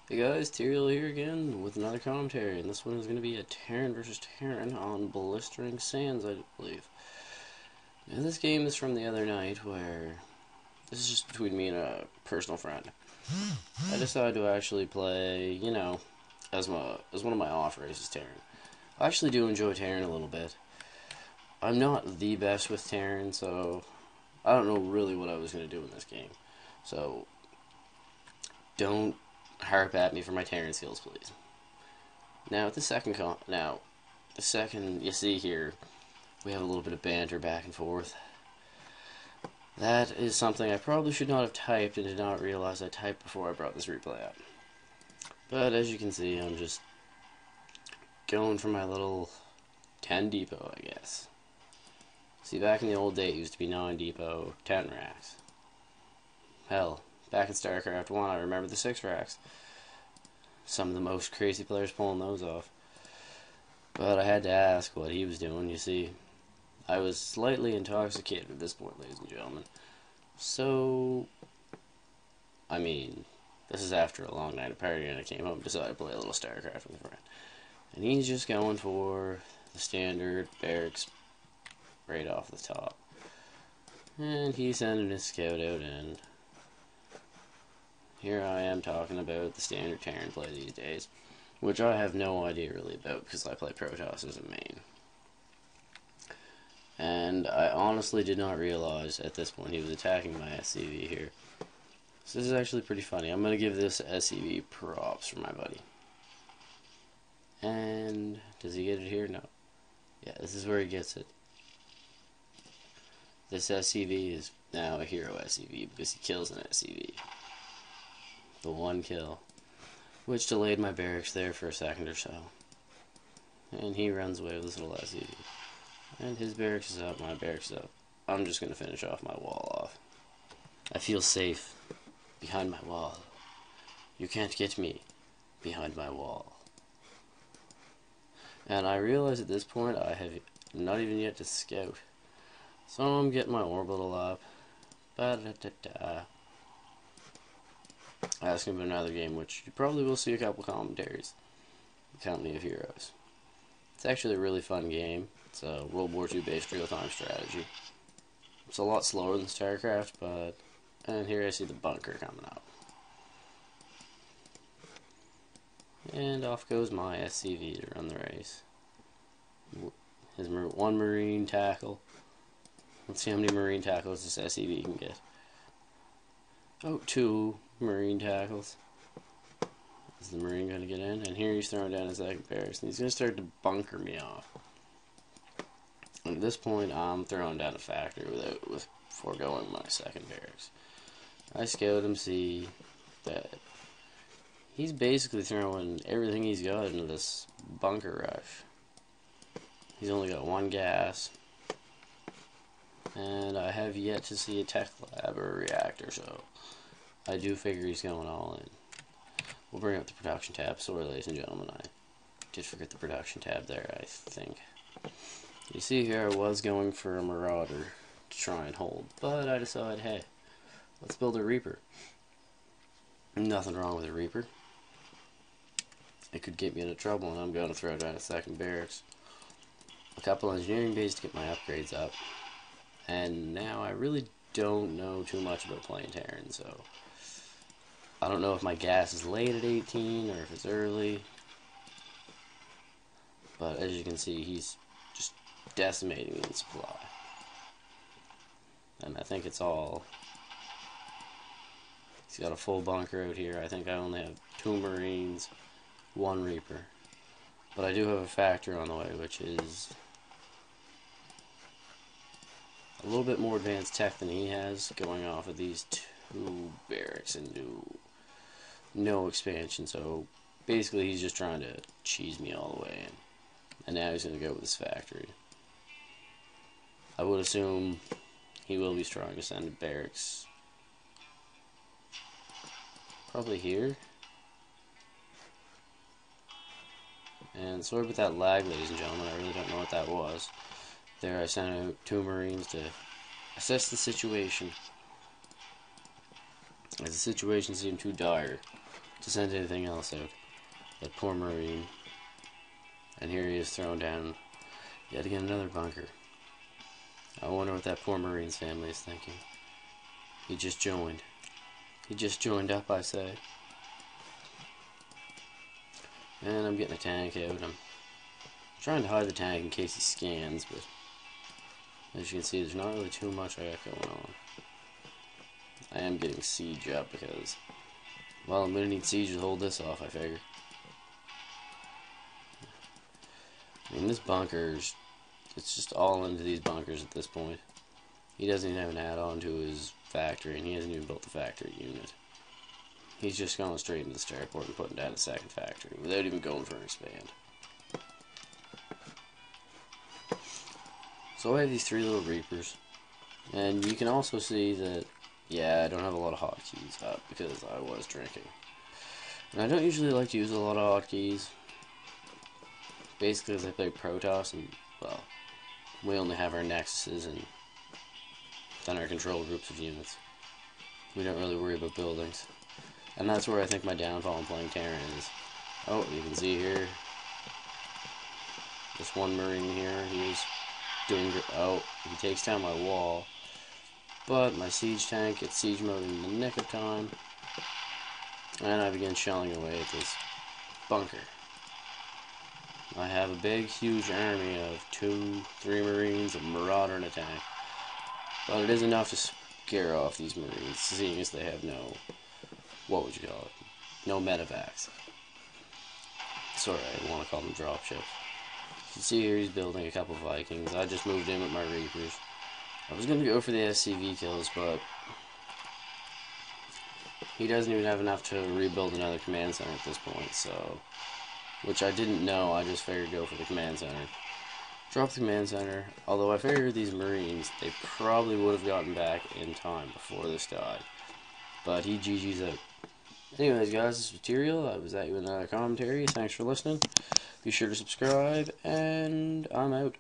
Hey guys, TyreaL here again with another commentary, and this one is going to be a Terran versus Terran on Blistering Sands, I believe. Now this game is from the other night where, this is just between me and a personal friend. I decided to actually play, as one of my off races, Terran. I actually do enjoy Terran a little bit. I'm not the best with Terran, so I don't know really what I was going to do in this game. So, don't harp at me for my Terran skills, please. Now, the second you see here, we have a little bit of banter back and forth. That is something I probably should not have typed and did not realize I typed before I brought this replay up. But as you can see, I'm just going for my little 10 depot, I guess. See, back in the old day, it used to be 9 depot, 10 racks. Hell, back in StarCraft 1, I remember the 6 racks. Some of the most crazy players pulling those off. But I had to ask what he was doing. You see, I was slightly intoxicated at this point, ladies and gentlemen. So, I mean, this is after a long night of partying, and I came home and decided to play a little StarCraft with a friend. And he's just going for the standard barracks right off the top. And he's sending his scout out, and here I am talking about the standard Terran play these days, which I have no idea really about because I play Protoss as a main. And I honestly did not realize at this point he was attacking my SCV here. So this is actually pretty funny. I'm going to give this SCV props for my buddy. And does he get it here? No. Yeah, this is where he gets it. This SCV is now a hero SCV because he kills an SCV. The one kill, which delayed my barracks there for a second or so. And he runs away with this little SCV. And his barracks is up, my barracks is up. I'm just going to finish off my wall off. I feel safe behind my wall. You can't get me behind my wall. And I realize at this point I have not even yet to scout. So I'm getting my orbital up. Ba-da-da-da. Asking about another game, which you probably will see a couple commentaries. The Company of Heroes. It's actually a really fun game. It's a World War II based real-time strategy. It's a lot slower than StarCraft, but... And here I see the bunker coming up. And off goes my SCV to run the race. His one Marine tackle. Let's see how many Marine tackles this SCV can get. Oh, 2 Marine tackles. Is the Marine going to get in? And here he's throwing down his second barracks. And he's going to start to bunker me off. And at this point, I'm throwing down a factory with foregoing my second barracks. I scout him, see that he's basically throwing everything he's got into this bunker rush. He's only got 1 gas. And I have yet to see a tech lab or a reactor, so I do figure he's going all in. We'll bring up the production tab. Sorry, ladies and gentlemen, I did forget the production tab there, I think. You see here I was going for a Marauder to try and hold, but I decided, hey, let's build a Reaper. Nothing wrong with a Reaper. It could get me into trouble, and I'm going to throw down a second barracks. A couple engineering bays to get my upgrades up. And now I really don't know too much about playing Terran, so I don't know if my gas is late at 18 or if it's early. But as you can see, he's just decimating me in supply. And I think it's all... He's got a full bunker out here. I think I only have 2 Marines, 1 Reaper. But I do have a factor on the way, which is a little bit more advanced tech than he has, going off of these 2 barracks and no expansion. So basically he's just trying to cheese me all the way in. And now he's going to go with his factory. I would assume he will be trying to send barracks probably here. And sorry about that lag, ladies and gentlemen, I really don't know what that was. There I sent out 2 Marines to assess the situation, as the situation seemed too dire to send anything else out. That poor Marine. And here he is thrown down yet again another bunker. I wonder what that poor Marine's family is thinking. He just joined. He just joined up, I say. And I'm getting a tank out. I'm trying to hide the tank in case he scans, but as you can see, there's not really too much I got going on. I am getting siege up because, well, I'm going to need siege to hold this off, I figure. I mean, this bunker's, it's just all into these bunkers at this point. He doesn't even have an add-on to his factory, and he hasn't even built the factory unit. He's just going straight into the starport and putting down a second factory without even going for an expand. So I have these 3 little Reapers, and you can also see that, yeah, I don't have a lot of hotkeys up because I was drinking. And I don't usually like to use a lot of hotkeys, basically because I play Protoss, and, well, we only have our Nexuses and then our control groups of units. We don't really worry about buildings. And that's where I think my downfall in playing Terran is. Oh, you can see here, this one Marine here, he was doing good. Oh, he takes down my wall. But my siege tank gets siege mode in the nick of time. And I begin shelling away at this bunker. I have a big, huge army of 2, 3 Marines, a Marauder, and a tank. But it is enough to scare off these Marines, seeing as they have no, what would you call it, no medevacs. Sorry, I want to call them dropships. You can see here he's building a couple Vikings. I just moved in with my Reapers. I was going to go for the SCV kills, but he doesn't even have enough to rebuild another command center at this point, so, which I didn't know, I just figured go for the command center. Drop the command center, although I figured these Marines, they probably would have gotten back in time before this died. But he GG's out. Anyways, guys, this was TyreaL. I was at you with another commentary. Thanks for listening. Be sure to subscribe, and I'm out.